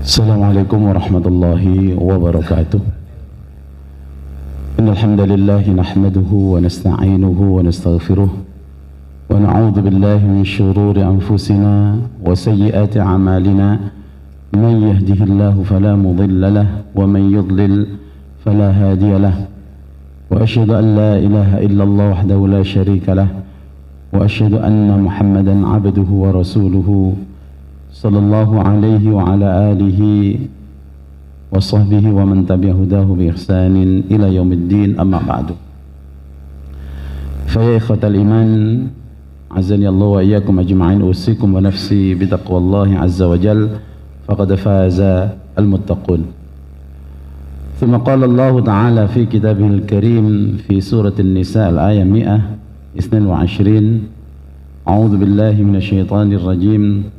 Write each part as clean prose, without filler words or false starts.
Assalamualaikum warahmatullahi wabarakatuh. Innal hamdalillah nahmaduhu wa nasta'inuhu wa nastaghfiruh wa na'udzu billahi min shururi anfusina wa sayyiati a'malina. Man yahdihillahu fala mudilla lahu wa man yudlil fala hadiya lahu. Wa asyhadu an la ilaha illallah wahdahu la syarika lahu wa asyhadu anna Muhammadan 'abduhu wa rasuluhu sallallahu alaihi wa ala alihi wa sahbihi wa man tabi'a hudahu bi ihsanin ila yaumiddin, amma ba'du. Fa ya ikhwatal iman, azani Allah wa iyyakum ajma'in, usikum wa nafsi bi taqwallahi azza wa jalla, faqad faza al-muttaqun. Thumma qala Allah ta'ala fi kitabihil karim fi surati an-nisa al-ayah 122. A'udzu billahi minasyaitonir rajim.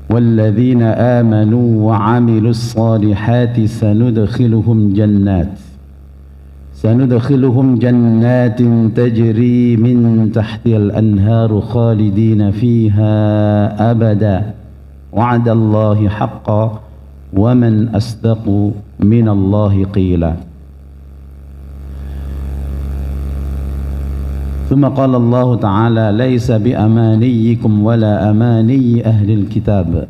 وَالَّذِينَ آمَنُوا وَعَمِلُوا الصَّالِحَاتِ سَنُدْخِلُهُمْ جَنَّاتٍ تَجْرِي مِنْ تَحْتِهَا الْأَنْهَارُ خَالِدِينَ فِيهَا أَبَدًا وَعْدَ اللَّهِ حَقًّا وَمَنْ أَصْدَقُ مِنَ اللَّهِ قِيلًا. ثم قال الله تعالى ليس بأمانيكم ولا أماني أهل الكتاب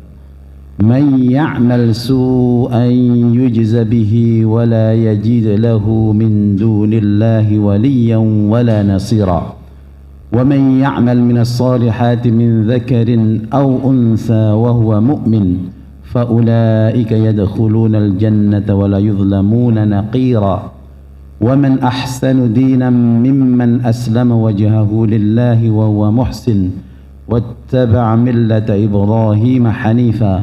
من يعمل سوءا يجز به ولا يجد له من دون الله وليا ولا نصيرا ومن يعمل من الصالحات من ذكر أو أنثى وهو مؤمن فأولئك يدخلون الجنة ولا يظلمون نقيرا ومن أحسن دينا ممن أسلم وجهه لله وهو محسن واتبع ملة إبراهيم حنيفا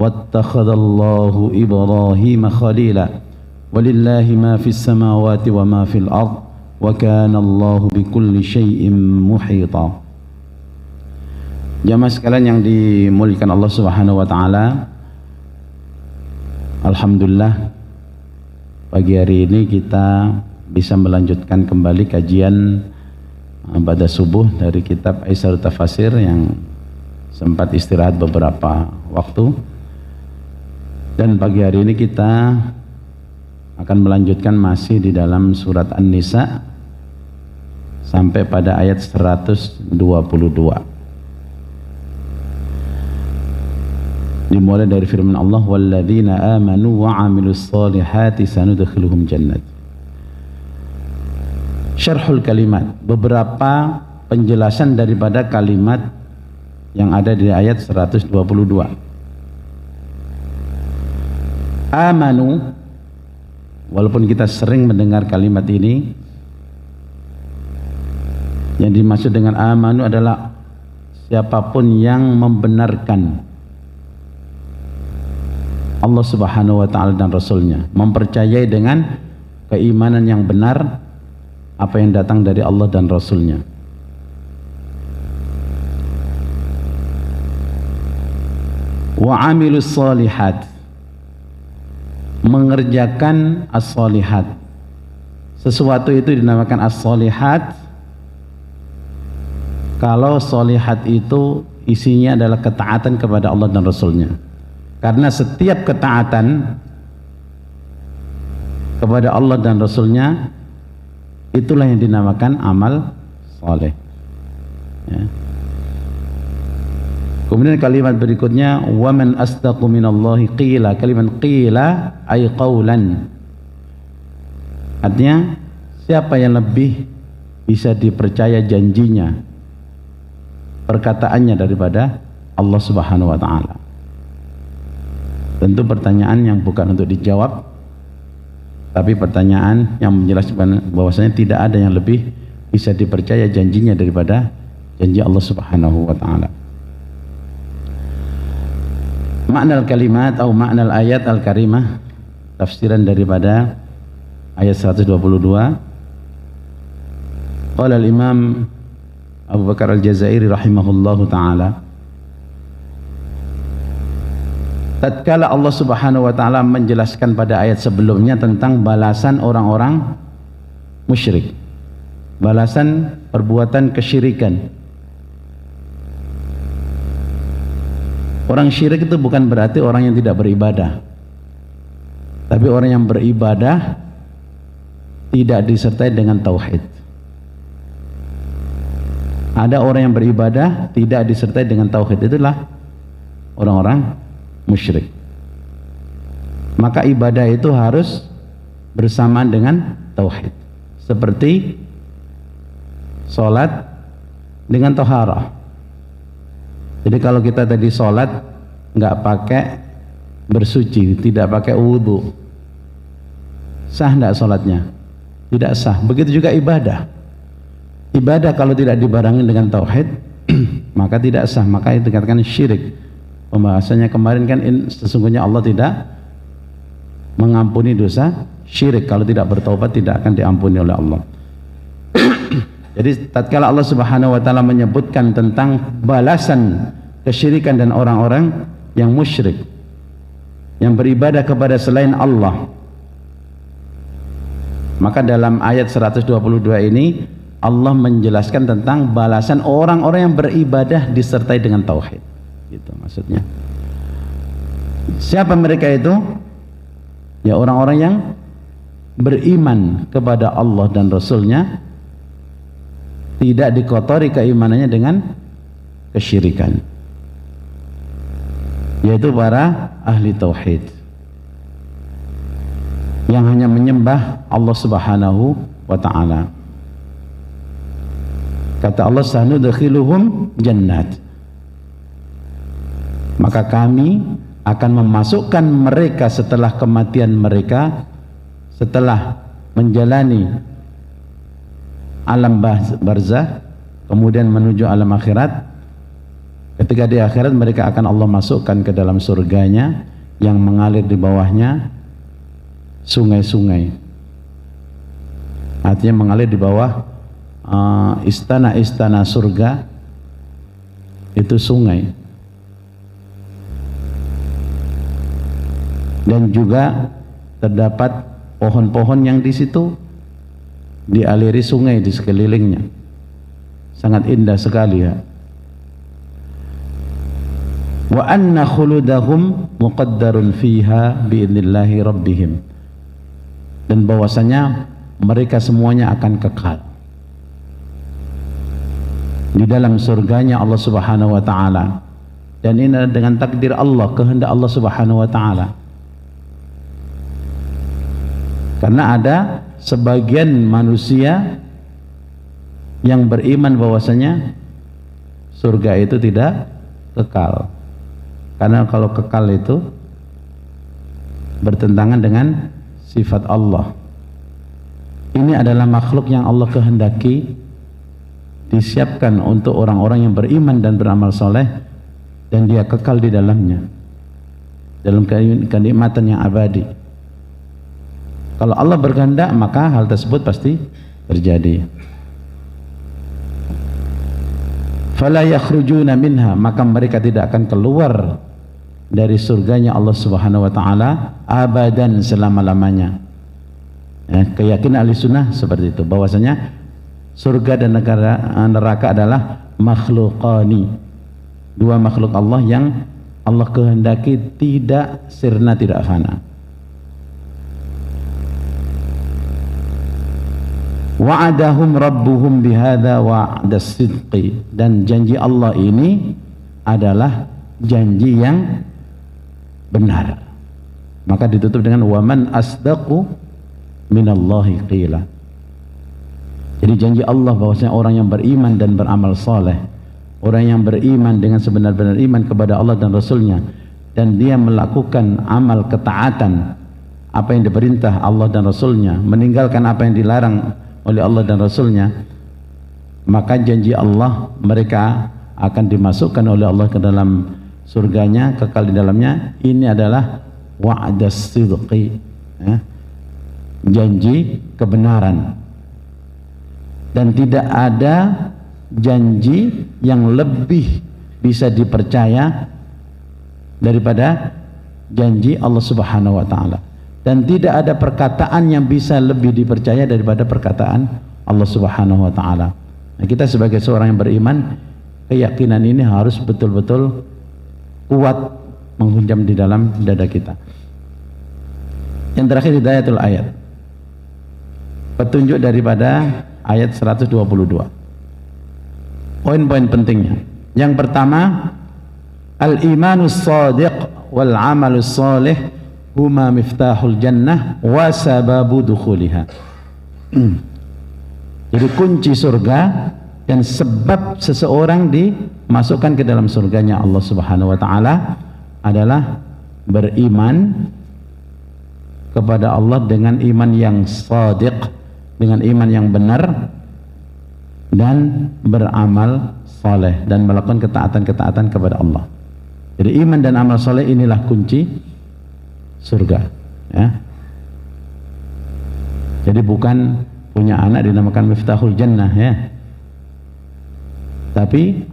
واتخذ الله إبراهيم خليلا ولله ما في السماوات وما في الأرض وكان الله بكل شيء محيطا. Jamaah sekalian yang dimuliakan Allah Subhanahu wa taala, alhamdulillah pagi hari ini kita bisa melanjutkan kembali kajian pada subuh dari kitab Aisarut Tafasir yang sempat istirahat beberapa waktu, dan pagi hari ini kita akan melanjutkan masih di dalam surat An-Nisa sampai pada ayat 122. Dimulai dari firman Allah, walladzina amanu wa 'amilus solihati sanudkhiluhum jannat. Syarhul kalimat, beberapa penjelasan daripada kalimat yang ada di ayat 122. Amanu, walaupun kita sering mendengar kalimat ini, yang dimaksud dengan amanu adalah siapapun yang membenarkan Allah Subhanahu wa ta'ala dan Rasulnya, mempercayai dengan keimanan yang benar apa yang datang dari Allah dan Rasulnya. Wa amilus solihat, mengerjakan as-solihat. Sesuatu itu dinamakan as-solihat kalau solihat itu isinya adalah ketaatan kepada Allah dan Rasulnya. Karena setiap ketaatan kepada Allah dan Rasulnya itulah yang dinamakan amal soleh. Ya. Kemudian kalimat berikutnya, waman asdaqu minallahi qila. Kalimat qila ay qawlan, artinya siapa yang lebih bisa dipercaya janjinya, perkataannya daripada Allah Subhanahu wa ta'ala. Tentu pertanyaan yang bukan untuk dijawab, tapi pertanyaan yang menjelaskan bahwasanya tidak ada yang lebih bisa dipercaya janjinya daripada janji Allah Subhanahu wa ta'ala. Makna al-kalimat atau makna al-ayat al-karimah, tafsiran daripada ayat 122. Qala al-imam Abu Bakar al-Jazairi rahimahullahu ta'ala, tatkala Allah Subhanahu wa ta'ala menjelaskan pada ayat sebelumnya tentang balasan orang-orang musyrik, balasan perbuatan kesyirikan, Orang syirik itu bukan berarti orang yang tidak beribadah, tapi orang yang beribadah tidak disertai dengan tauhid. Ada orang yang beribadah tidak disertai dengan tauhid, itulah orang-orang musyrik. Maka ibadah itu harus bersamaan dengan tauhid, seperti sholat dengan toharah. Jadi kalau kita tadi sholat nggak pakai bersuci, tidak pakai wudhu, sah nggak sholatnya? Tidak sah. Begitu juga ibadah. Ibadah kalau tidak dibarengi dengan tauhid maka tidak sah, maka itu dikatakan syirik. Pembahasannya kemarin kan sesungguhnya Allah tidak mengampuni dosa syirik. Kalau tidak bertaubat tidak akan diampuni oleh Allah. Jadi tatkala Allah Subhanahu wa taala menyebutkan tentang balasan kesyirikan dan orang-orang yang musyrik, yang beribadah kepada selain Allah, maka dalam ayat 122 ini Allah menjelaskan tentang balasan orang-orang yang beribadah disertai dengan tauhid. Gitu maksudnya. Siapa mereka itu? Ya orang-orang yang beriman kepada Allah dan Rasulnya, tidak dikotori keimanannya dengan kesyirikan, yaitu para ahli tauhid yang hanya menyembah Allah Subhanahu wa ta'ala. Kata Allah, sanudkhiluhum jannat, maka kami akan memasukkan mereka setelah kematian mereka, setelah menjalani alam barzah kemudian menuju alam akhirat. Ketika di akhirat mereka akan Allah masukkan ke dalam surganya yang mengalir di bawahnya sungai-sungai. Artinya mengalir di bawah istana-istana surga itu sungai. Dan juga terdapat pohon-pohon yang di situ dialiri sungai di sekelilingnya. Sangat indah sekali ya. Wa anna khuludahum muqaddarun fiha biidnillahi rabbihim, dan bahwasanya mereka semuanya akan kekal di dalam surganya Allah Subhanahu wa ta'ala. Dan ini dengan takdir Allah, kehendak Allah Subhanahu wa ta'ala. Karena ada sebagian manusia yang beriman bahwasanya surga itu tidak kekal. Karena kalau kekal itu bertentangan dengan sifat Allah. Ini adalah makhluk yang Allah kehendaki disiapkan untuk orang-orang yang beriman dan beramal soleh, dan dia kekal di dalamnya dalam kenikmatan yang abadi. Kalau Allah berkehendak maka hal tersebut pasti terjadi. Fala yakhrujuna minha, maka mereka tidak akan keluar dari surganya Allah Subhanahu wa ta'ala abadan, selama-lamanya. Keyakinan ahli sunnah seperti itu, bahwasanya surga dan neraka adalah makhluqani, dua makhluk Allah yang Allah kehendaki tidak sirna, tidak fana. Wa'adahum rabbuhum bihadza wa'das sidqi, dan janji Allah ini adalah janji yang benar. Maka ditutup dengan waman asdaqu minallahi qila. Jadi janji Allah bahwasanya orang yang beriman dan beramal soleh, orang yang beriman dengan sebenar-benar iman kepada Allah dan Rasulnya, dan dia melakukan amal ketaatan, apa yang diperintah Allah dan Rasulnya, meninggalkan apa yang dilarang oleh Allah dan Rasulnya, maka janji Allah mereka akan dimasukkan oleh Allah ke dalam surganya, kekal di dalamnya. Ini adalah wa'das sidqi, janji kebenaran. Dan tidak ada janji yang lebih bisa dipercaya daripada janji Allah Subhanahu wa ta'ala. Dan tidak ada perkataan yang bisa lebih dipercaya daripada perkataan Allah Subhanahu wa ta'ala. Nah, kita sebagai seorang yang beriman, keyakinan ini harus betul-betul kuat menghujam di dalam dada kita. Yang terakhir hidayatul ayat, petunjuk daripada ayat 122. Poin-poin pentingnya. Yang pertama, al-imanus shadiq wal amalus salih huma miftahul jannah wa sababu dukhuliha. Jadi kunci surga dan sebab seseorang dimasukkan ke dalam surganya Allah Subhanahu wa taala adalah beriman kepada Allah dengan iman yang shadiq, dengan iman yang benar, dan beramal saleh dan melakukan ketaatan-ketaatan kepada Allah. Jadi iman dan amal saleh inilah kunci surga, ya. Jadi bukan punya anak dinamakan miftahul jannah, ya, tapi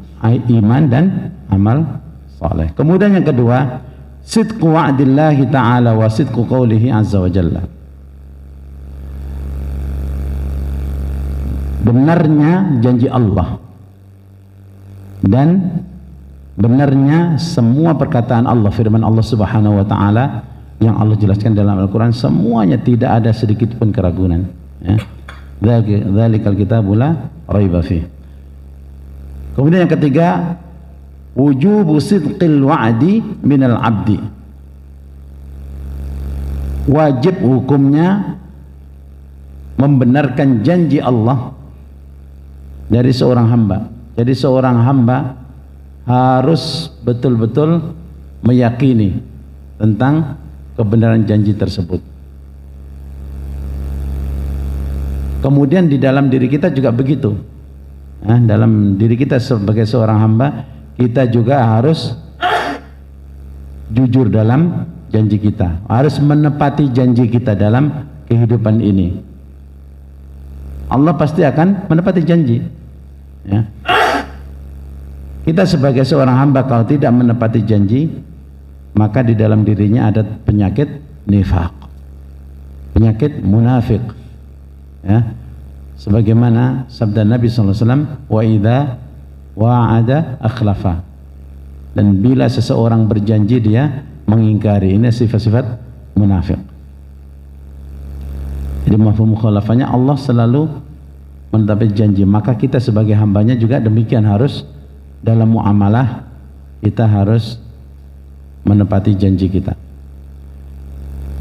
iman dan amal saleh. Kemudian yang kedua, sidqu wa'dillahi ta'ala wa sidqu qawlihi azza wa jalla. Benarnya janji Allah dan benarnya semua perkataan Allah, firman Allah Subhanahu wa taala yang Allah jelaskan dalam Al-Qur'an, semuanya tidak ada sedikit pun keraguan, ya. Dzalikal kitabu la raiba fi. Kemudian yang ketiga, wujubu sidqil wa'di minal abdi. Wajib hukumnya membenarkan janji Allah dari seorang hamba. Jadi seorang hamba harus betul-betul meyakini tentang kebenaran janji tersebut. Kemudian di dalam diri kita juga begitu. Nah, dalam diri kita sebagai seorang hamba, kita juga harus jujur dalam janji kita, harus menepati janji kita dalam kehidupan ini. Allah pasti akan menepati janji, ya. Kita sebagai seorang hamba kalau tidak menepati janji, maka di dalam dirinya ada penyakit nifaq, penyakit munafik, ya. Sebagaimana sabda Nabi SAW, wa idza wa'ada akhlafa, dan bila seseorang berjanji dia mengingkari. Ini sifat-sifat munafik. Jadi mafhum mukhalafahnya, Allah selalu menepati janji, maka kita sebagai hambanya juga demikian, harus dalam muamalah kita harus menepati janji kita.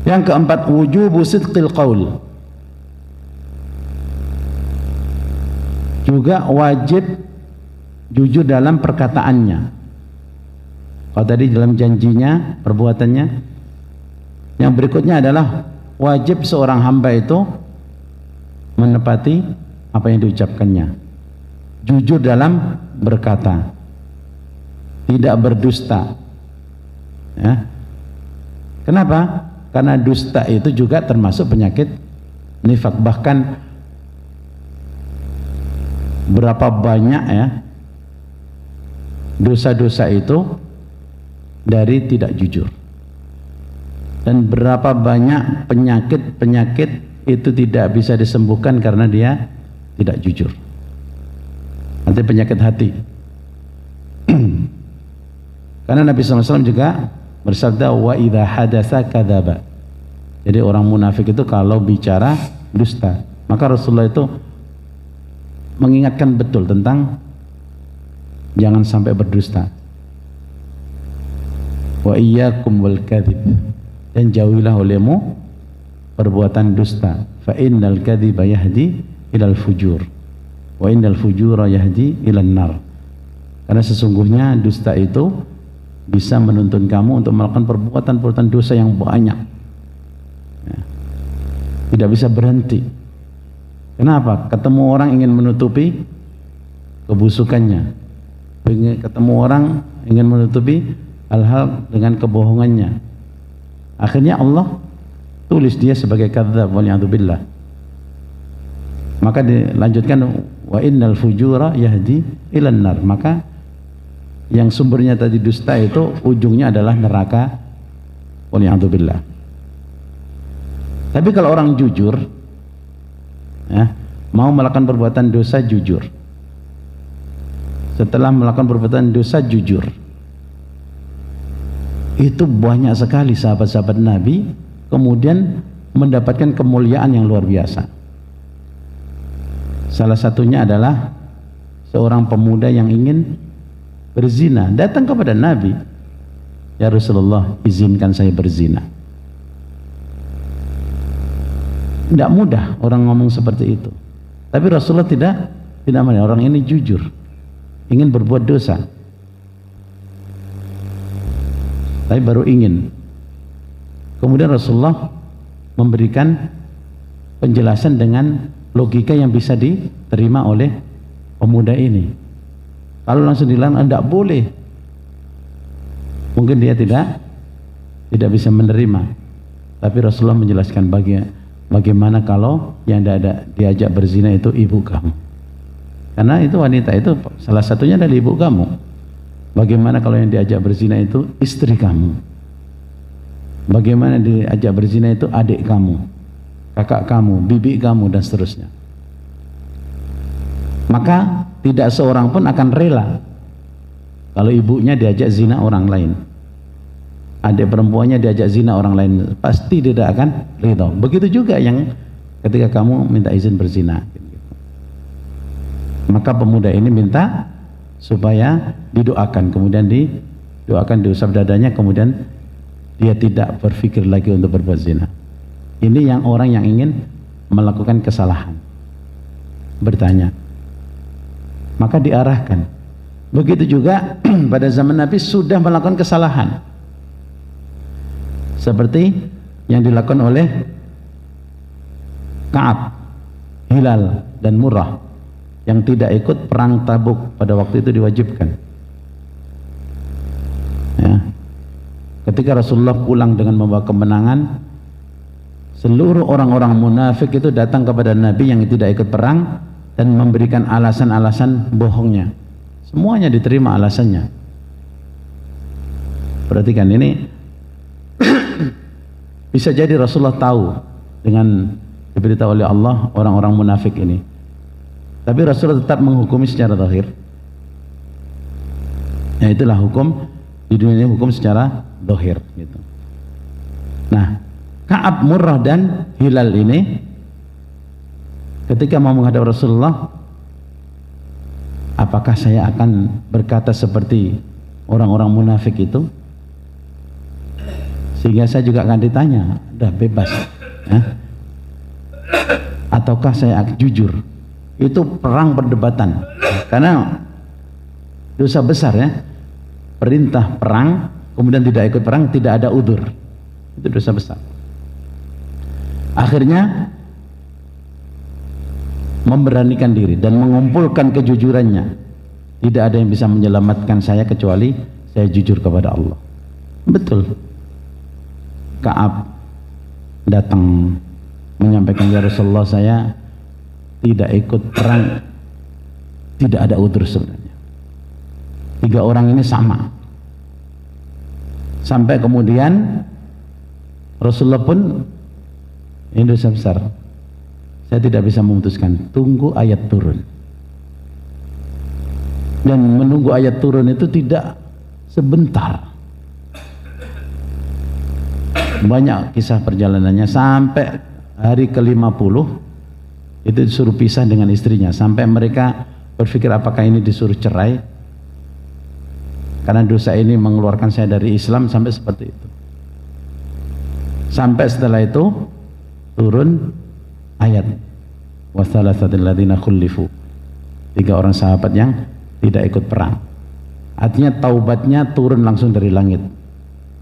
Yang keempat, wujubu sidqil qaul, juga wajib jujur dalam perkataannya. Kalau tadi dalam janjinya, perbuatannya. Yang berikutnya adalah wajib seorang hamba itu menepati apa yang diucapkannya, jujur dalam berkata, tidak berdusta, ya. Kenapa? Karena dusta itu juga termasuk penyakit nifak. Bahkan berapa banyak, ya, dosa-dosa itu dari tidak jujur, dan berapa banyak penyakit-penyakit itu tidak bisa disembuhkan karena dia tidak jujur. Nanti penyakit hati. Karena Nabi SAW juga bersabda, wa idza hadatsa kadzaba. Jadi orang munafik itu kalau bicara dusta. Maka Rasulullah itu mengingatkan betul tentang jangan sampai berdusta. Wa iyyakum wal kadzib, dan jauhilah olehmu perbuatan dusta. Fa innal kadziba yahdi ilal fujur wa innal fujura yahdi ilan nar. Karena sesungguhnya dusta itu bisa menuntun kamu untuk melakukan perbuatan-perbuatan dosa yang banyak, ya. Tidak bisa berhenti. Kenapa? Ketemu orang ingin menutupi kebusukannya, ketemu orang ingin menutupi hal-hal dengan kebohongannya. Akhirnya Allah tulis dia sebagai kadzdzab, waliyadzubillah. Maka dilanjutkan, wa innal fujura yahdi ilan nar. Maka yang sumbernya tadi dusta itu ujungnya adalah neraka, waliyadzubillah. Tapi kalau orang jujur, ya, mau melakukan perbuatan dosa jujur, setelah melakukan perbuatan dosa jujur, Itu banyak sekali sahabat-sahabat Nabi kemudian mendapatkan kemuliaan yang luar biasa. Salah satunya adalah seorang pemuda yang ingin berzina, datang kepada Nabi, "Ya Rasulullah, izinkan saya berzina." Tidak mudah orang ngomong seperti itu, tapi Rasulullah tidak mana. Orang ini jujur, ingin berbuat dosa, tapi baru ingin. Kemudian Rasulullah memberikan penjelasan dengan logika yang bisa diterima oleh pemuda ini. Kalau langsung dilarang, tidak boleh, mungkin dia tidak bisa menerima. Tapi Rasulullah menjelaskan bagaimana kalau yang diajak berzina itu ibu kamu, karena itu wanita itu salah satunya adalah ibu kamu. Bagaimana kalau yang diajak berzina itu istri kamu? Bagaimana diajak berzina itu adik kamu, kakak kamu, bibi kamu, dan seterusnya. Maka tidak seorang pun akan rela kalau ibunya diajak zina orang lain, adik perempuannya diajak zina orang lain, pasti tidak akan ridho. Begitu juga yang ketika kamu minta izin berzina. Maka pemuda ini minta supaya didoakan, kemudian didoakan, diusap dadanya, kemudian dia tidak berpikir lagi untuk berbuat zina. Ini yang orang yang ingin melakukan kesalahan bertanya, maka diarahkan. Begitu juga pada zaman Nabi sudah melakukan kesalahan seperti yang dilakukan oleh Ka'ab, Hilal, dan Murrah yang tidak ikut perang Tabuk pada waktu itu diwajibkan. Ya. Ketika Rasulullah pulang dengan membawa kemenangan, seluruh orang-orang munafik itu datang kepada Nabi yang tidak ikut perang dan memberikan alasan-alasan bohongnya. Semuanya diterima alasannya. Perhatikan ini. Bisa jadi Rasulullah tahu dengan diberitahu oleh Allah orang-orang munafik ini, tapi Rasulullah tetap menghukumi secara zahir. Ya, itulah hukum di dunia ini, hukum secara zahir gitu. Nah, Ka'ab, Murrah, dan Hilal ini ketika mau menghadap Rasulullah, apakah saya akan berkata seperti orang-orang munafik itu? Sehingga saya juga akan ditanya, udah bebas ya? Ataukah saya jujur? Itu perang perdebatan, karena dosa besar ya, perintah perang kemudian tidak ikut perang, tidak ada udzur, itu dosa besar. Akhirnya memberanikan diri dan mengumpulkan kejujurannya. Tidak ada yang bisa menyelamatkan saya kecuali saya jujur kepada Allah. Betul. Ka'ab datang menyampaikan, "Ya Rasulullah, saya tidak ikut perang, tidak ada udzur sebenarnya." Tiga orang ini sama. Sampai kemudian Rasulullah pun, ini dosa besar, saya tidak bisa memutuskan, tunggu ayat turun. Dan menunggu ayat turun itu tidak sebentar. Banyak kisah perjalanannya, sampai hari ke-50 itu disuruh pisah dengan istrinya, sampai mereka berpikir apakah ini disuruh cerai karena dosa ini mengeluarkan saya dari Islam, sampai seperti itu. Sampai setelah itu turun ayat wasalatsatil ladzina khulifu, 3 orang sahabat yang tidak ikut perang. Artinya taubatnya turun langsung dari langit.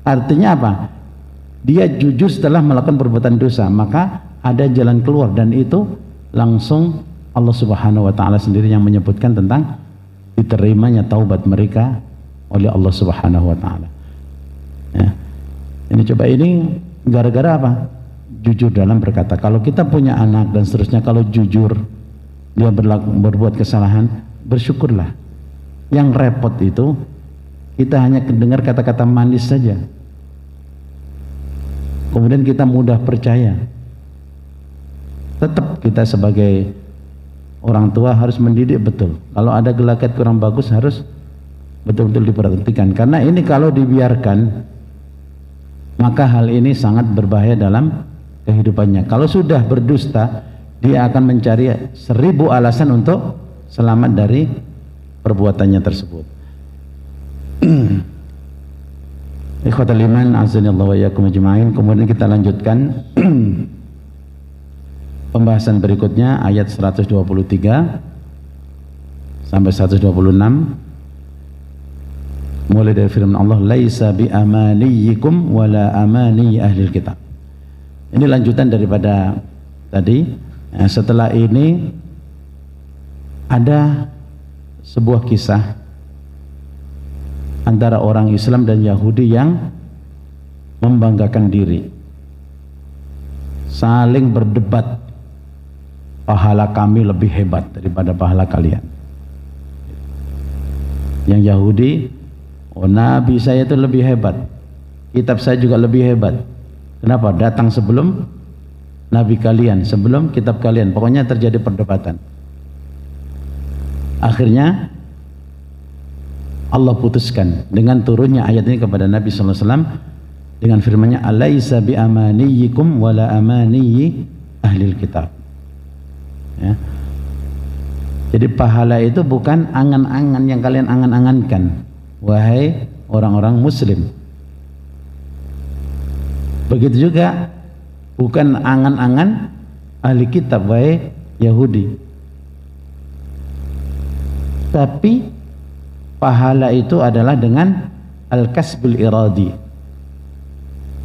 Artinya apa? Dia jujur setelah melakukan perbuatan dosa, maka ada jalan keluar, dan itu langsung Allah Subhanahu wa taala sendiri yang menyebutkan tentang diterimanya taubat mereka oleh Allah Subhanahu wa taala. Ya. Ini gara-gara apa? Jujur dalam berkata. Kalau kita punya anak dan seterusnya, kalau jujur dia berbuat kesalahan, bersyukurlah. Yang repot itu kita hanya dengar kata-kata manis saja, kemudian kita mudah percaya. Tetap kita sebagai orang tua harus mendidik betul. Kalau ada gelagat kurang bagus harus betul-betul diperhatikan, karena ini kalau dibiarkan maka hal ini sangat berbahaya dalam kehidupannya. Kalau sudah berdusta, dia akan mencari 1000 alasan untuk selamat dari perbuatannya tersebut. Ikhwatal iman, azanillahu wa iyyakum ajma'in. Kemudian kita lanjutkan pembahasan berikutnya, ayat 123 sampai 126, mulai dari firman Allah, laisa bi amaniyikum wala amani ahlil kitab. Ini lanjutan daripada tadi. Setelah ini ada sebuah kisah antara orang Islam dan Yahudi yang membanggakan diri, saling berdebat, pahala kami lebih hebat daripada pahala kalian. Yang Yahudi, oh nabi saya itu lebih hebat, kitab saya juga lebih hebat. Kenapa? Datang sebelum nabi kalian, sebelum kitab kalian. Pokoknya terjadi perdebatan. Akhirnya Allah putuskan dengan turunnya ayat ini kepada Nabi sallallahu alaihi wasallam dengan firman-Nya, alaisa bi amaniyikum wala amaniyi ahlil kitab. Ya. Jadi pahala itu bukan angan-angan yang kalian angan-angankan, wahai orang-orang muslim. Begitu juga bukan angan-angan ahli kitab, wahai Yahudi. Tapi pahala itu adalah dengan al-kasbul iradi,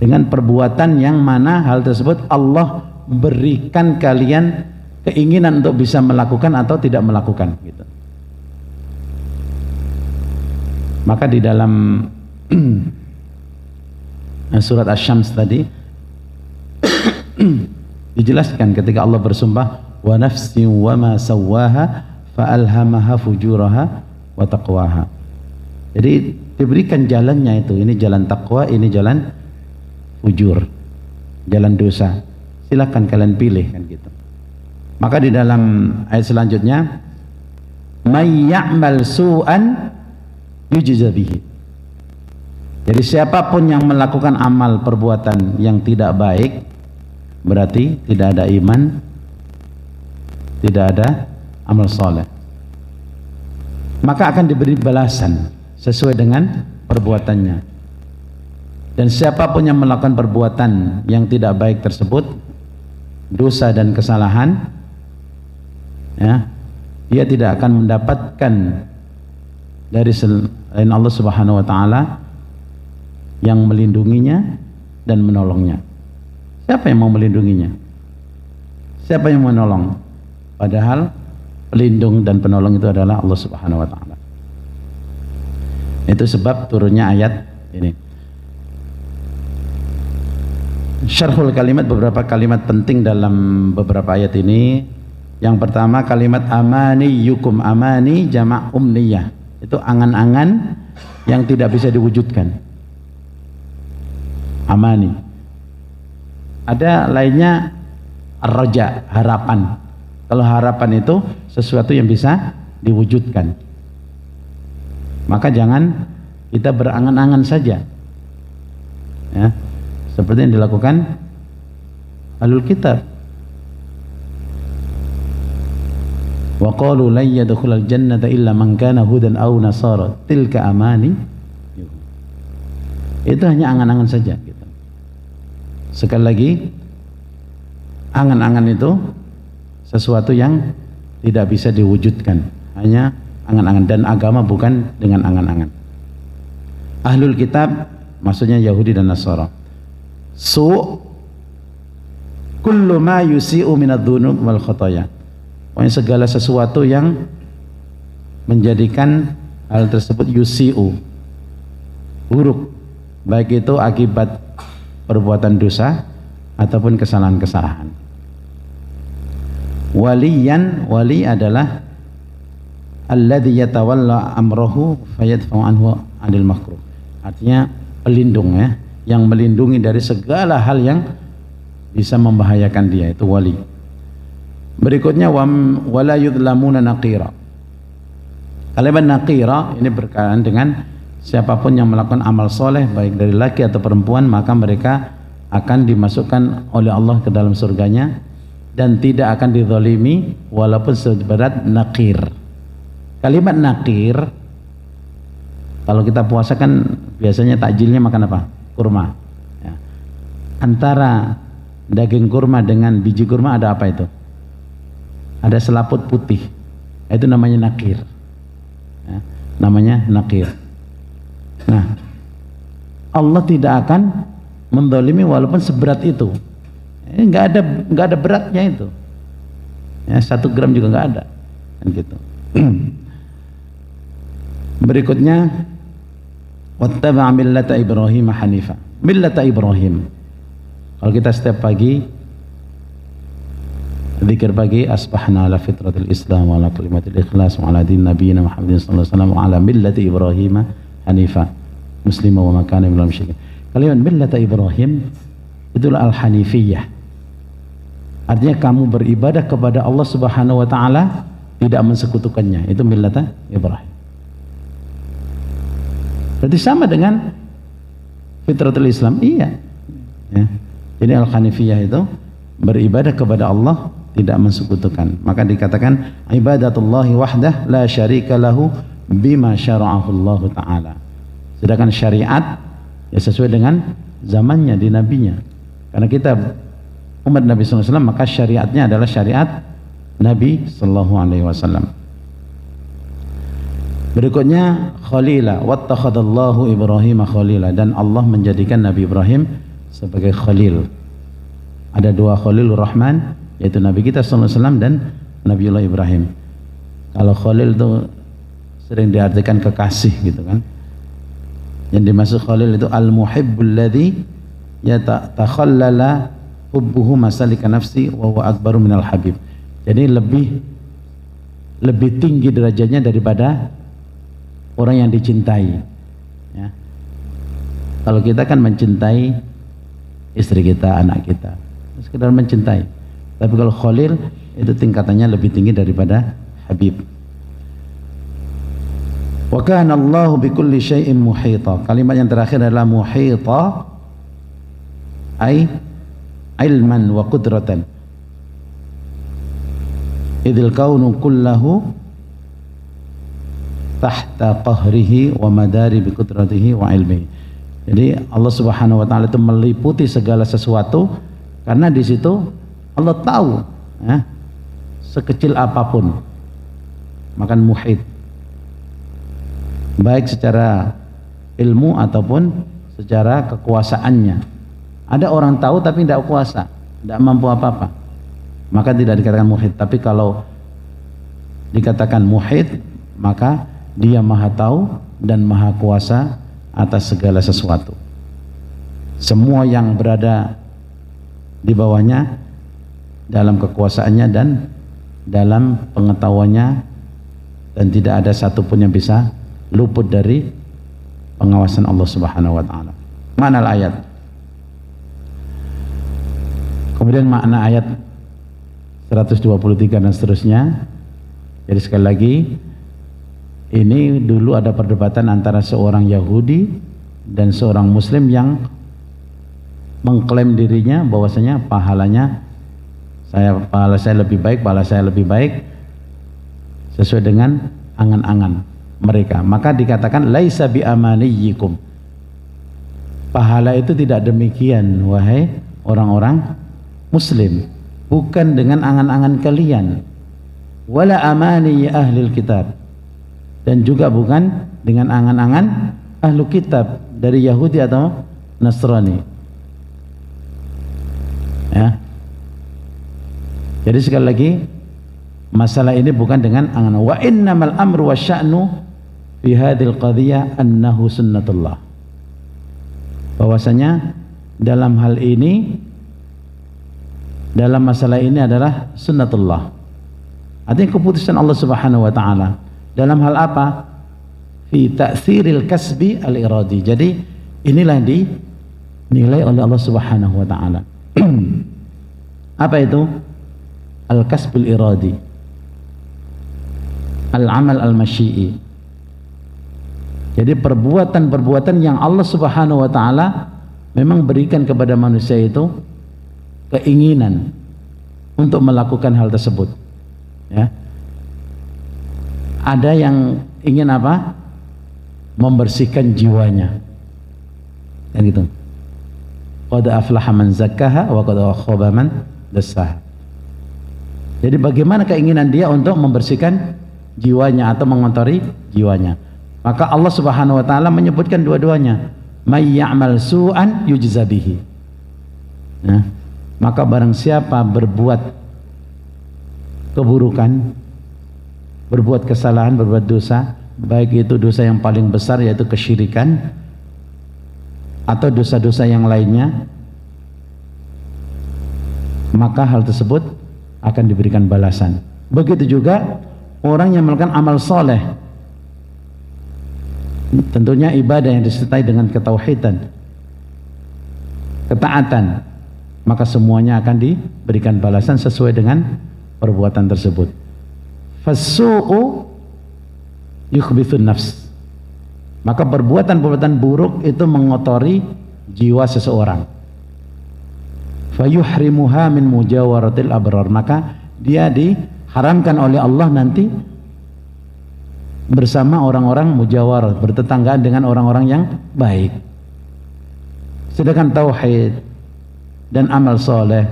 dengan perbuatan yang mana hal tersebut Allah berikan kalian keinginan untuk bisa melakukan atau tidak melakukan gitu. Maka di dalam surat Asy-Syams tadi dijelaskan ketika Allah bersumpah, wa nafsin wa ma sawwaha fa alhamaha fujuraha wa taqwaha. Jadi diberikan jalannya itu, ini jalan takwa, ini jalan fujur, jalan dosa. Silakan kalian pilih kan gitu. Maka di dalam ayat selanjutnya, may ya'mal su'an yujza bihi. Jadi siapapun yang melakukan amal perbuatan yang tidak baik, berarti tidak ada iman, tidak ada amal soleh, maka akan diberi balasan sesuai dengan perbuatannya. Dan siapapun yang melakukan perbuatan yang tidak baik tersebut, dosa dan kesalahan, ya, dia tidak akan mendapatkan dari selain Allah Subhanahu wa taala yang melindunginya dan menolongnya. Siapa yang mau melindunginya? Siapa yang menolong? Padahal pelindung dan penolong itu adalah Allah Subhanahu wa taala. Itu sebab turunnya ayat ini. Syarhul kalimat, beberapa kalimat penting dalam beberapa ayat ini. Yang pertama kalimat amaniyukum, amani jamak umniyah. Itu angan-angan yang tidak bisa diwujudkan. Amani. Ada lainnya ar-raja, harapan. Kalau harapan itu sesuatu yang bisa diwujudkan, maka jangan kita berangan-angan saja, ya, seperti yang dilakukan ahlul kitab. Wa qalu lan yadkhulal jannata illa man kana hudan aw nasara tilka amani. Itu hanya angan-angan saja gitu. Sekali lagi, angan-angan itu sesuatu yang tidak bisa diwujudkan, hanya angan-angan, dan agama bukan dengan angan-angan. Ahlul kitab maksudnya Yahudi dan Nasara. Kullu ma yusi'u minadz-dzunub wal khataya. Pokoknya segala sesuatu yang menjadikan hal tersebut yusi'u, buruk, baik itu akibat perbuatan dosa ataupun kesalahan-kesalahan. Waliyan, wali adalah alladzi yatawalla amrahu fayadfa'u anhu 'anil makruh. Artinya pelindung, ya, yang melindungi dari segala hal yang bisa membahayakan dia, itu wali. Berikutnya wala yudlamuna naqira. Kalimat naqira ini berkaitan dengan siapapun yang melakukan amal soleh baik dari laki atau perempuan, maka mereka akan dimasukkan oleh Allah ke dalam surganya dan tidak akan dizalimi walaupun seberat nakir. Kalimat nakir, kalau kita puasa kan biasanya takjilnya makan apa? Kurma ya. Antara daging kurma dengan biji kurma ada apa itu? Ada selaput putih, itu namanya nakir ya, namanya nakir. Nah, Allah tidak akan menzalimi walaupun seberat itu. Ini nggak ada beratnya itu ya, 1 gram juga nggak ada kan gitu. Berikutnya, wattaba'a millata Ibrahim hanifa. Millata Ibrahim, kalau kita setiap pagi zikir pagi, asbahna ala fitratil Islam wa ala kalimatil ikhlas wa ala din nabiyina Muhammadin sallallahu alaihi wasallam wa ala millati Ibrahim hanifa muslima wa ma kana minal musyrikin. Kalimat millata Ibrahim itulah al-hanifiyah, artinya kamu beribadah kepada Allah Subhanahu wa taala tidak mensekutukannya, itu millata Ibrahim. Berarti sama dengan fitratul Islam. Iya ya. Jadi al-hanifiyah itu beribadah kepada Allah tidak mensekutukan, maka dikatakan ibadatullahi wahdah la syarika lahu bima syara'ahu Allah taala. Sedangkan syariat ya sesuai dengan zamannya di nabinya, karena kita umat Nabi SAW, maka syariatnya adalah syariat Nabi SAW. Berikutnya khalila, wattakhadallahu Ibrahim khalila, dan Allah menjadikan Nabi Ibrahim sebagai khalil. Ada 2 Khalilur Rahman, yaitu Nabi kita SAW dan Nabiullah Ibrahim. Kalau khalil itu sering diartikan kekasih gitu kan. Yang dimaksud khalil itu al-muhibbul ladzi yatakhallala hubbuhu masalika nafsi wa huwa akbaru minal habib. Jadi lebih tinggi derajatnya daripada orang yang dicintai ya. Kalau kita kan mencintai istri kita, anak kita, sekedar mencintai. Tapi kalau khalil itu tingkatannya lebih tinggi daripada habib. Wa kana Allahu bikulli syai'in muhita. Kalimat yang terakhir adalah muhita, ay ilman wa qudratan. Idil kaunu kullahu tahta qahrihi wa madari bi qudratihi wa ilmihi. Jadi Allah Subhanahu wa taala itu meliputi segala sesuatu, karena di situ Allah tahu ya, sekecil apapun. Maka muhit, baik secara ilmu ataupun secara kekuasaannya. Ada orang tahu tapi tidak kuasa, tidak mampu apa-apa, maka tidak dikatakan muhit. Tapi kalau dikatakan muhit, maka dia maha tahu dan maha kuasa atas segala sesuatu. Semua yang berada di bawahnya dalam kekuasaannya dan dalam pengetahuannya, dan tidak ada satupun yang bisa luput dari pengawasan Allah Subhanahu wa taala. Mana ayat? Kemudian makna ayat 123 dan seterusnya. Jadi sekali lagi, ini dulu ada perdebatan antara seorang Yahudi dan seorang Muslim yang mengklaim dirinya bahwasanya pahala saya lebih baik sesuai dengan angan-angan mereka. Maka dikatakan laisa bi amaniyikum, pahala itu tidak demikian wahai orang-orang Muslim, bukan dengan angan-angan kalian. Wala amani ahlil kitab, dan juga bukan dengan angan-angan ahlu kitab dari Yahudi atau Nasrani ya. Jadi sekali lagi, masalah ini bukan dengan angan. Wa innamal amru wasya'nu fi hadhil qadhiyah annahu sunnatullah, bahwasanya dalam hal ini, dalam masalah ini adalah sunnatullah, artinya keputusan Allah Subhanahu wa taala. Dalam hal apa? Fi ta'thiril kasbi al-iradi. Jadi inilah yang dinilai oleh Allah Subhanahu wa taala. Apa itu? Al-kasbul iradi, al-amal al-masyi'i. Jadi perbuatan-perbuatan yang Allah Subhanahu wa taala memang berikan kepada manusia itu keinginan untuk melakukan hal tersebut. Ya. Ada yang ingin apa? Membersihkan jiwanya. Kan gitu. Qad aflaha man zakkaha wa qad khaba man dassaha. Jadi bagaimana keinginan dia untuk membersihkan jiwanya atau mengotori jiwanya? Maka Allah Subhanahu wa taala menyebutkan dua-duanya. May ya'mal su'an yujza bihi. Nah, maka barang siapa berbuat keburukan, berbuat kesalahan, berbuat dosa, baik itu dosa yang paling besar yaitu kesyirikan atau dosa-dosa yang lainnya, maka hal tersebut akan diberikan balasan. Begitu juga orang yang melakukan amal soleh, tentunya ibadah yang disertai dengan ketauhidan, ketaatan, maka semuanya akan diberikan balasan sesuai dengan perbuatan tersebut. Fasu'u yukhbithun nafs. Maka perbuatan-perbuatan buruk itu mengotori jiwa seseorang. Fayuhrimuha min mujawaratil abrar. Maka dia diharamkan oleh Allah nanti bersama orang-orang mujawarah, bertetanggaan dengan orang-orang yang baik. Sedangkan tauhid dan amal soleh,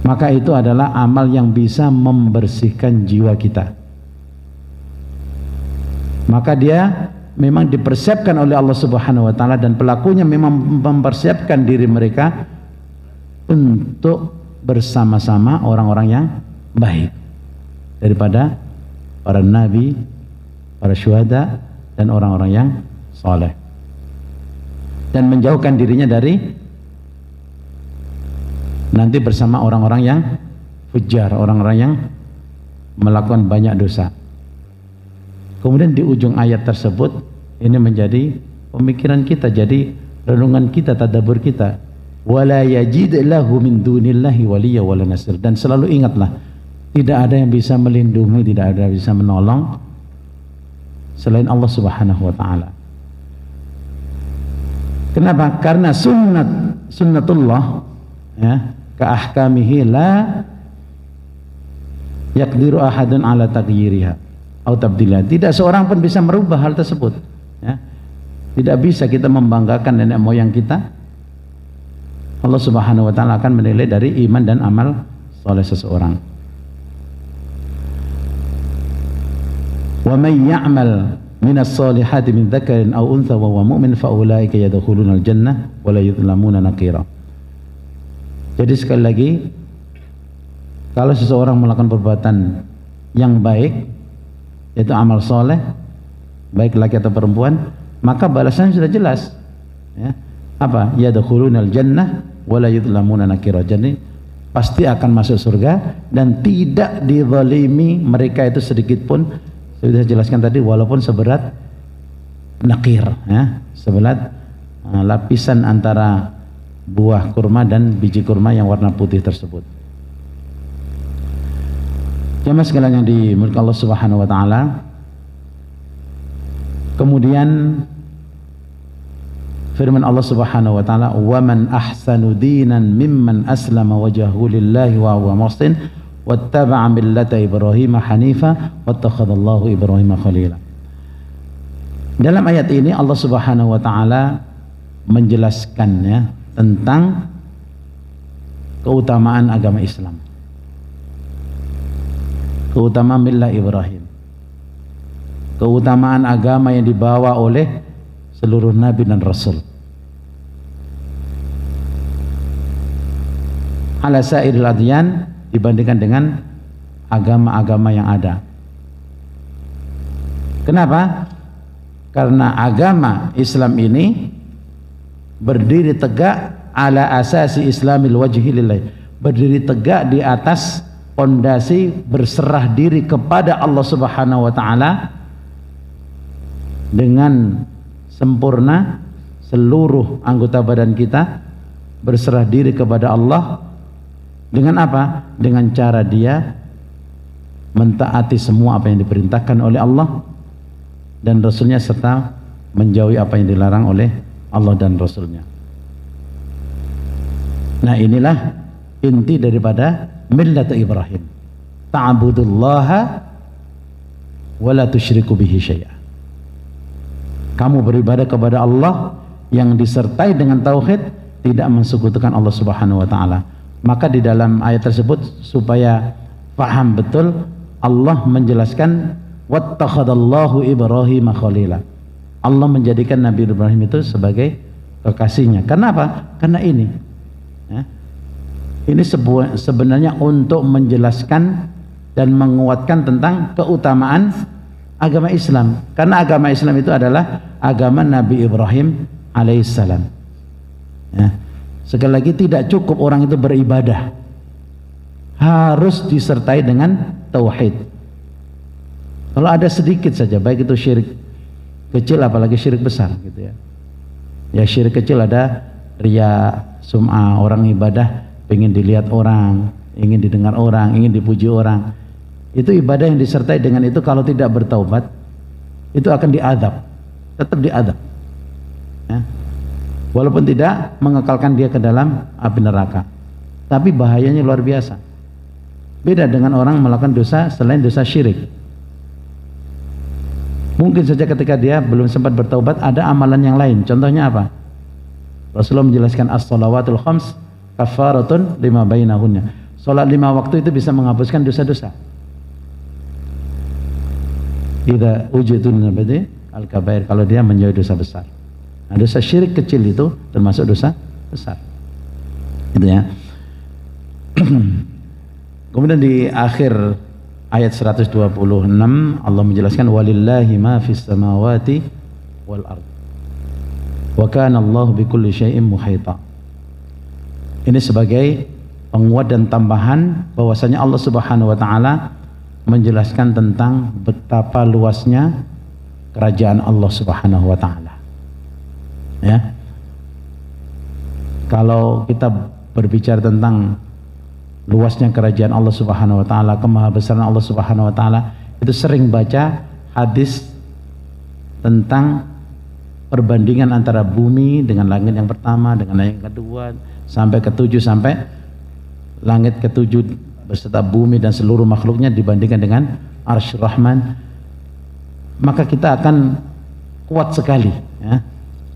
maka itu adalah amal yang bisa membersihkan jiwa kita. Maka dia memang dipersiapkan oleh Allah Subhanahu wa taala, dan pelakunya memang mempersiapkan diri mereka untuk bersama-sama orang-orang yang baik daripada para nabi, para syuhada, dan orang-orang yang soleh, dan menjauhkan dirinya dari nanti bersama orang-orang yang fujar, orang-orang yang melakukan banyak dosa. Kemudian di ujung ayat tersebut ini menjadi pemikiran kita, jadi renungan kita, tadabbur kita. Wala yajid lahu min dunillahi waliyya wala nasir. Dan selalu ingatlah, tidak ada yang bisa melindungi, tidak ada yang bisa menolong selain Allah Subhanahu wa taala. Kenapa? Karena sunnatullah, ya, ka ahkamihi la yaqdiru ahadun ala taghyiriha atau tabdilha. Tidak seorang pun bisa merubah hal tersebut, ya. Tidak bisa kita membanggakan nenek moyang kita. Allah Subhanahu wa taala akan menilai dari iman dan amal soleh seseorang. Wa may ya'mal minas solihati min dzakarin aw untha wa huwa mu'min fa ulaika yadkhulunal jannah wa la yuzlamuna naqira. Jadi sekali lagi, kalau seseorang melakukan perbuatan yang baik, yaitu amal soleh, baik laki atau perempuan, maka balasannya sudah jelas, ya. Apa? Yadkhulunal jannah wa la yuzlamuna naqira. Jadi pasti akan masuk surga dan tidak dizalimi mereka itu sedikit pun. Sudah jelaskan tadi, walaupun seberat nakir, ya, seberat lapisan antara buah kurma dan biji kurma yang warna putih tersebut. Jemaah sekalian yang dimiliki Allah Subhanahu wa taala, kemudian firman Allah Subhanahu wa taala, "Wa man ahsanu dinan mimman aslama wajhahu lillahi wa huwa muhsin wattaba'a millata Ibrahim hanifa wattakhadallahu Ibrahim khalila." Dalam ayat ini Allah Subhanahu wa taala menjelaskan, ya, tentang keutamaan agama Islam, keutamaan millah Ibrahim, keutamaan agama yang dibawa oleh seluruh nabi dan rasul ala sairil adyan, dibandingkan dengan agama-agama yang ada. Kenapa? Karena agama Islam ini berdiri tegak ala asasi islamil wajhi lillah, berdiri tegak di atas pondasi berserah diri kepada Allah Subhanahu wa taala dengan sempurna. Seluruh anggota badan kita berserah diri kepada Allah. Dengan apa? Dengan cara dia mentaati semua apa yang diperintahkan oleh Allah dan Rasulnya serta menjauhi apa yang dilarang oleh Allah dan Rasulnya. Nah, inilah inti daripada millat Ibrahim. Ta'budullaha wa la tusyriku bihi syai'a. Kamu beribadah kepada Allah yang disertai dengan tauhid, tidak mensekutukan Allah Subhanahu wa taala. Maka di dalam ayat tersebut supaya paham betul, Allah menjelaskan wattakhadallahu Ibrahim khalila. Allah menjadikan Nabi Ibrahim itu sebagai kekasihnya. Kenapa? Karena ini. Ya. Ini sebenarnya untuk menjelaskan dan menguatkan tentang keutamaan agama Islam. Karena agama Islam itu adalah agama Nabi Ibrahim alaihissalam. Ya. Sekali lagi, tidak cukup orang itu beribadah, harus disertai dengan tauhid. Kalau ada sedikit saja, baik itu syirik kecil apalagi syirik besar gitu ya. Ya, syirik kecil ada riya, sum'ah, orang ibadah ingin dilihat orang, ingin didengar orang, ingin dipuji orang. Itu ibadah yang disertai dengan itu, kalau tidak bertaubat itu akan diadab, tetap diadab ya. Walaupun tidak mengekalkan dia ke dalam api neraka, tapi bahayanya luar biasa. Beda dengan orang melakukan dosa selain dosa syirik. Mungkin saja ketika dia belum sempat bertaubat ada amalan yang lain. Contohnya apa? Rasulullah menjelaskan as-shalawatul khams kafaratun lima bainahunna. Salat 5 waktu itu bisa menghapuskan dosa-dosa. Idza ujitun nabati al-kabair, kalau dia menjauhi dosa besar. Nah, dosa syirik kecil itu termasuk dosa besar. Itu ya. Kemudian di akhir ayat 126 Allah menjelaskan walillahi ma fis samawati wal ard wa kana Allahu bikulli syai'in muhita. Ini sebagai penguat dan tambahan bahwasanya Allah Subhanahu wa taala menjelaskan tentang betapa luasnya kerajaan Allah Subhanahu wa taala. Ya. Kalau kita berbicara tentang luasnya kerajaan Allah Subhanahu wa taala, kemahabesaran Allah Subhanahu wa taala, itu sering baca hadis tentang perbandingan antara bumi dengan langit yang pertama dengan langit yang kedua sampai ketujuh, sampai langit ketujuh beserta bumi dan seluruh makhluknya dibandingkan dengan Arsy Rahman. Maka kita akan kuat sekali ya,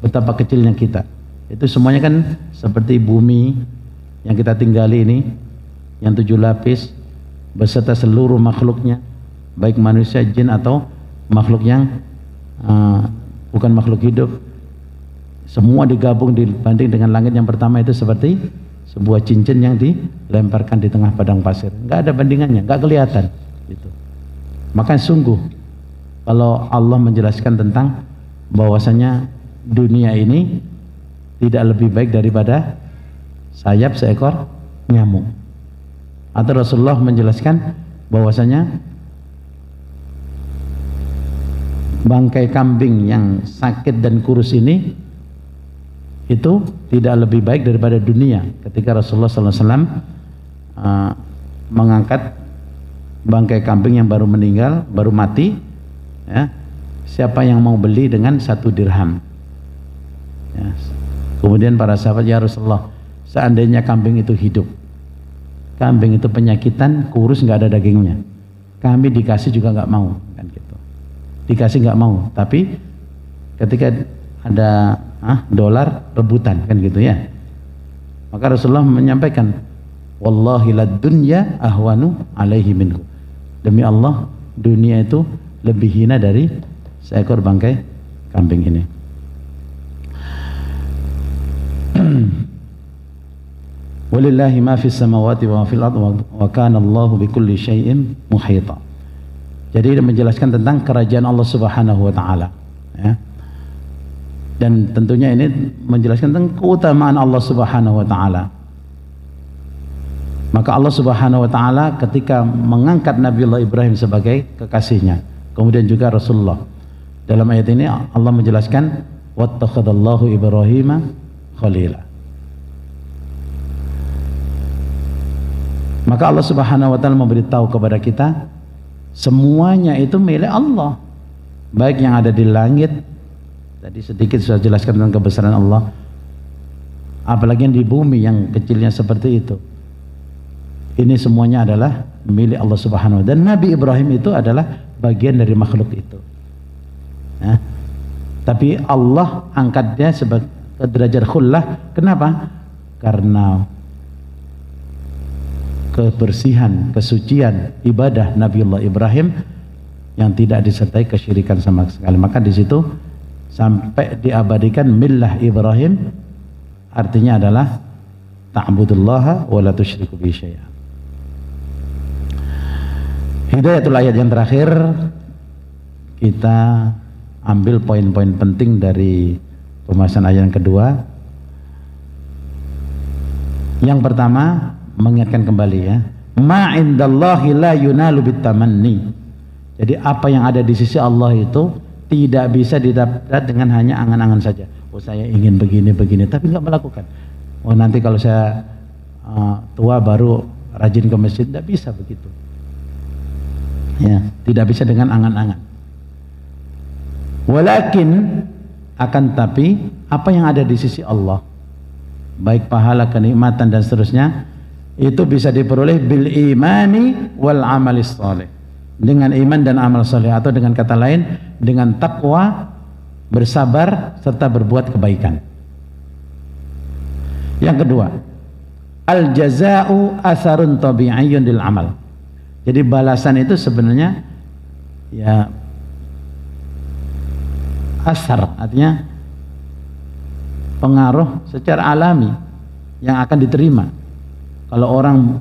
betapa kecilnya kita. Itu semuanya kan seperti bumi yang kita tinggali ini, yang 7 lapis beserta seluruh makhluknya, baik manusia, jin atau makhluk yang bukan makhluk hidup, semua digabung dibanding dengan langit yang pertama itu seperti sebuah cincin yang dilemparkan di tengah padang pasir. Nggak ada bandingannya, nggak kelihatan gitu. Maka sungguh kalau Allah menjelaskan tentang bahwasanya dunia ini tidak lebih baik daripada sayap seekor nyamuk, atau Rasulullah menjelaskan bahwasanya bangkai kambing yang sakit dan kurus ini itu tidak lebih baik daripada dunia. Ketika Rasulullah SAW mengangkat bangkai kambing yang baru meninggal, baru mati ya, siapa yang mau beli dengan 1 dirham ya. Kemudian para sahabat, ya Rasulullah, seandainya kambing itu hidup, kambing itu penyakitan, kurus, nggak ada dagingnya, kami dikasih juga nggak mau kan gitu. Dikasih nggak mau, tapi ketika ada dolar rebutan kan gitu ya. Maka Rasulullah menyampaikan, wallahi lad dunya ahwanu alaihi minhu. Demi Allah, dunia itu lebih hina dari seekor bangkai kambing ini. Walillahi ma fis samawati wa ma fil ardh wa kana Allahu bikulli syai'in muhita. Jadi menjelaskan tentang kerajaan Allah Subhanahu wa taala ya. Dan tentunya ini menjelaskan tentang keutamaan Allah Subhanahu wa taala. Maka Allah Subhanahu wa taala ketika mengangkat Nabiullah Ibrahim sebagai kekasihnya, kemudian juga Rasulullah, dalam ayat ini Allah menjelaskan wattakhadallahu Ibrahima khalila. Maka Allah Subhanahu wa taala memberitahu kepada kita semuanya itu milik Allah, baik yang ada di langit, tadi sedikit sudah jelaskan tentang kebesaran Allah, apalagi yang di bumi yang kecilnya seperti itu. Ini semuanya adalah milik Allah Subhanahu wa ta'ala, dan Nabi Ibrahim itu adalah bagian dari makhluk itu. Nah, tapi Allah angkat dia sebagai derajat khullah. Kenapa? Karena kebersihan, kesucian ibadah Nabiullah Ibrahim yang tidak disertai kesyirikan sama sekali. Maka di situ sampai diabadikan millah Ibrahim, artinya adalah ta'budullaha wa la tusyriku bihi syai'a. Hidayatul ayat yang terakhir, kita ambil poin-poin penting dari pembahasan ayat yang kedua. Yang pertama, mengingatkan kembali ya, ma indallahi la yunalu bitamanni. Jadi apa yang ada di sisi Allah itu tidak bisa didapat dengan hanya angan-angan saja. Oh, saya ingin begini, tapi nggak melakukan. Oh, nanti kalau saya tua baru rajin ke masjid, tidak bisa begitu. Ya, tidak bisa dengan angan-angan. Walakin, akan tapi apa yang ada di sisi Allah, baik pahala, kenikmatan dan seterusnya, itu bisa diperoleh bil imani wal amalis saleh, dengan iman dan amal saleh, atau dengan kata lain dengan takwa, bersabar serta berbuat kebaikan. Yang kedua, al jaza'u asarun tabi'iyyun lil amal. Jadi balasan itu sebenarnya ya asar, artinya pengaruh secara alami yang akan diterima. Kalau orang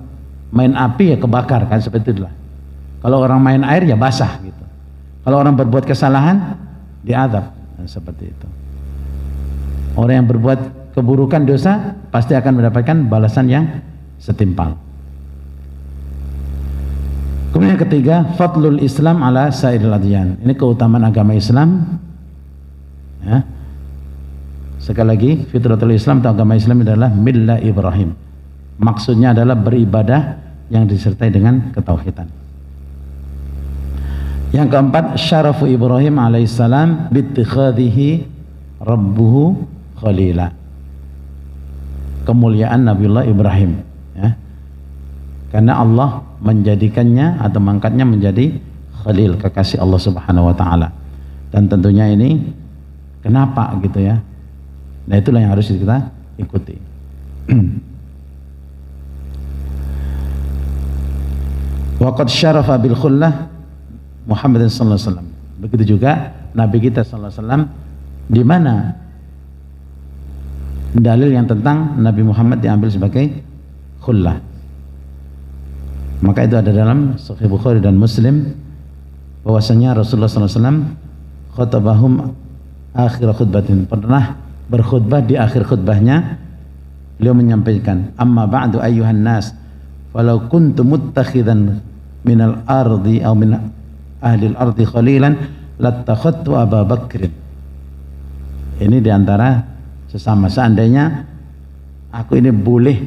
main api ya kebakar, kan seperti itulah. Kalau orang main air ya basah gitu. Kalau orang berbuat kesalahan diazab, seperti itu. Orang yang berbuat keburukan, dosa, pasti akan mendapatkan balasan yang setimpal. Kemudian yang ketiga, fadlul Islam ala sairil adyan. Ini keutamaan agama Islam. Ya. Sekali lagi, fitratul Islam atau agama Islam adalah millah Ibrahim. Maksudnya adalah beribadah yang disertai dengan ketauhidan. Yang keempat, syarafu Ibrahim alaihissalam bittikhadhihi rabbuhu khalila. Kemuliaan Nabiullah Ibrahim, ya. Karena Allah menjadikannya atau mengangkatnya menjadi khalil, kekasih Allah Subhanahu wa taala. Dan tentunya ini kenapa gitu ya. Nah, itulah yang harus kita ikuti. Waqad syarafa bil khullah Muhammad sallallahu alaihi wasallam. Begitu juga Nabi kita sallallahu alaihi wasallam, di mana dalil yang tentang Nabi Muhammad diambil sebagai khullah. Maka itu ada dalam Sahih Bukhari dan Muslim bahwasanya Rasulullah sallallahu alaihi wasallam khatabahum akhir khutbatin, pernah berkhutbah di akhir khutbahnya beliau menyampaikan, amma ba'du ayyuhan nas, walau kuntu muttakhidan minal ardi atau min ahli al-ardi khalilan lattakhadtu Abu Bakr. Ini diantara sesama, seandainya aku ini boleh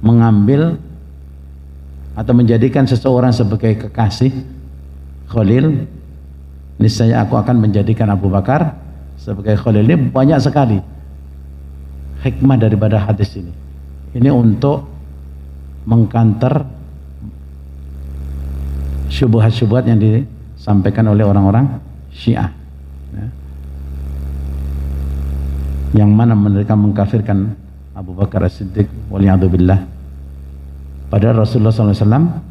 mengambil atau menjadikan seseorang sebagai kekasih khalil, niscaya aku akan menjadikan Abu Bakar sebagai khalil. Ini banyak sekali hikmah daripada hadis ini. Ini untuk mengkanter syubhat-syubhat yang disampaikan oleh orang-orang Syiah, ya, yang mana mereka mengkafirkan Abu Bakar As-Siddiq waliyadzubillah. Padahal Rasulullah SAW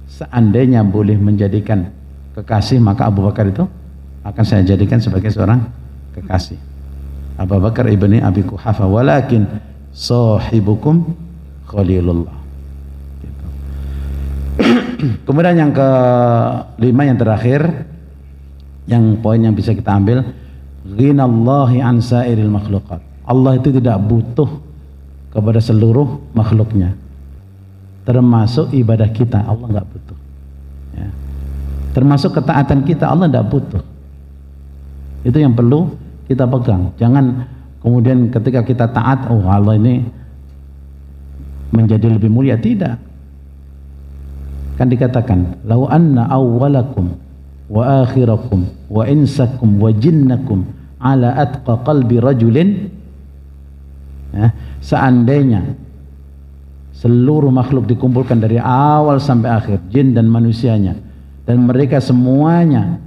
seandainya boleh menjadikan kekasih, maka Abu Bakar itu akan saya jadikan sebagai seorang kekasih. Abu Bakar ibni Abi Quhafa, walakin sahibukum khalilullah. Gitu. Kemudian yang kelima, yang terakhir, yang poin yang bisa kita ambil, ghinallahi an sairil makhluqat. Allah itu tidak butuh kepada seluruh makhluknya, termasuk ibadah kita. Allah nggak butuh, ya. Termasuk ketaatan kita, Allah nggak butuh. Itu yang perlu kita pegang. Jangan kemudian ketika kita taat, oh Allah ini menjadi lebih mulia. Tidak. Kan dikatakan, lau anna awwalakum wa akhirakum wa insakum wa jinnakum ala atqa qalbi rajulin, seandainya seluruh makhluk dikumpulkan dari awal sampai akhir, jin dan manusianya, dan mereka semuanya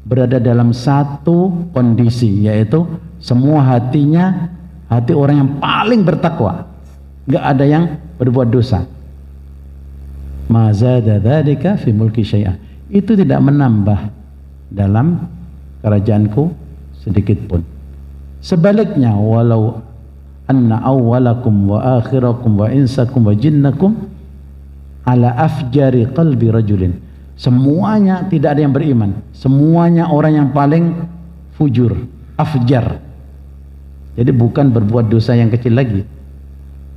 berada dalam satu kondisi, yaitu semua hatinya hati orang yang paling bertakwa, nggak ada yang berbuat dosa. Ma zada dzalika fi mulki syai'ah, itu tidak menambah dalam kerajaanku sedikit pun. Sebaliknya, walau anna awwalakum wa akhirakum wa insakum wa jinnakum ala afjari qalbi rajulin, semuanya tidak ada yang beriman, semuanya orang yang paling fujur, afjar. Jadi bukan berbuat dosa yang kecil lagi,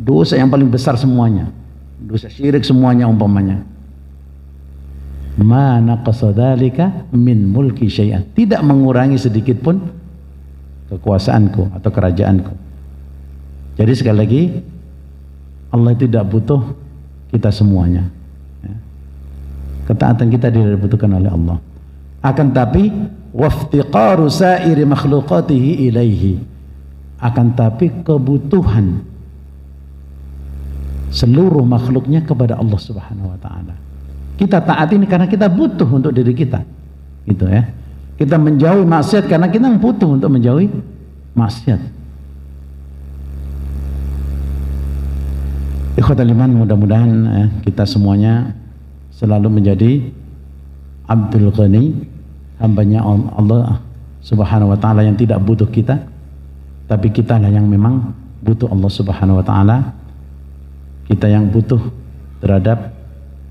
dosa yang paling besar semuanya, dosa syirik semuanya umpamanya. Ma naqasa dzalika min mulki syai'an, tidak mengurangi sedikit pun kekuasaanku atau kerajaanku. Jadi sekali lagi, Allah tidak butuh kita semuanya. Ketaatan kita tidak dibutuhkan oleh Allah. Akan tapi waftiqaru sa'iri makhluqatihi ilaihi, akan tapi kebutuhan seluruh makhluknya kepada Allah Subhanahu wa taala. Kita taat ini karena kita butuh untuk diri kita. Gitu ya. Kita menjauhi maksiat karena kita butuh untuk menjauhi maksiat. Ikhwatal iman, mudah-mudahan kita semuanya selalu menjadi Abdul Ghani, hambanya Allah Subhanahu wa taala yang tidak butuh kita, tapi kita lah yang memang butuh Allah Subhanahu wa taala. Kita yang butuh terhadap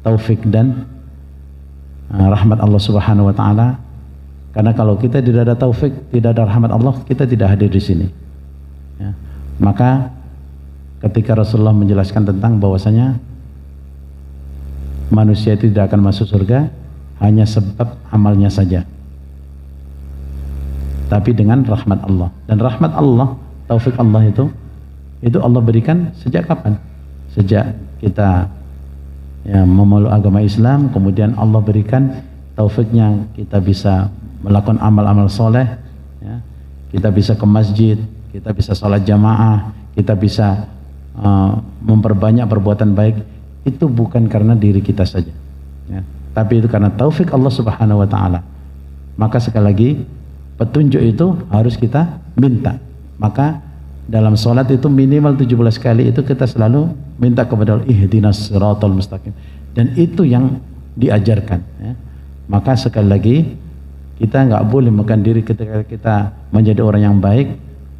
taufik dan rahmat Allah Subhanahu wa taala. Karena kalau kita tidak ada taufik, tidak ada rahmat Allah, kita tidak hadir di sini. Ya. Maka ketika Rasulullah menjelaskan tentang bahwasanya manusia itu tidak akan masuk surga hanya sebab amalnya saja, tapi dengan rahmat Allah. Dan rahmat Allah, taufik Allah itu Allah berikan sejak kapan? Sejak kita memeluk agama Islam, kemudian Allah berikan taufiknya kita bisa melakukan amal-amal soleh, ya. Kita bisa ke masjid, kita bisa sholat jamaah, kita bisa memperbanyak perbuatan baik. Itu bukan karena diri kita saja, ya, tapi itu karena taufik Allah Subhanahu wa taala. Maka sekali lagi, petunjuk itu harus kita minta. Maka dalam sholat itu minimal 17 kali itu kita selalu minta kepada Allah, ihdinas siratal mustaqim, dan itu yang diajarkan, ya. Maka sekali lagi, kita nggak boleh makan diri ketika kita menjadi orang yang baik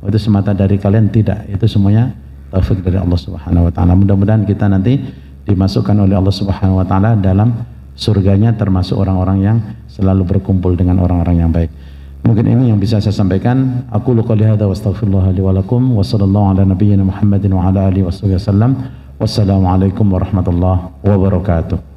itu semata dari kalian, tidak. Itu semuanya taufik dari Allah Subhanahu wa taala. Mudah-mudahan kita nanti dimasukkan oleh Allah Subhanahu wa taala dalam surganya, termasuk orang-orang yang selalu berkumpul dengan orang-orang yang baik. Mungkin ini yang bisa saya sampaikan. Aku qouli hadza wa astaghfirullah li wa lakum wa sallallahu ala nabiyyina Muhammadin wa ala alihi wasallam. Wassalamu alaikum warahmatullahi wabarakatuh.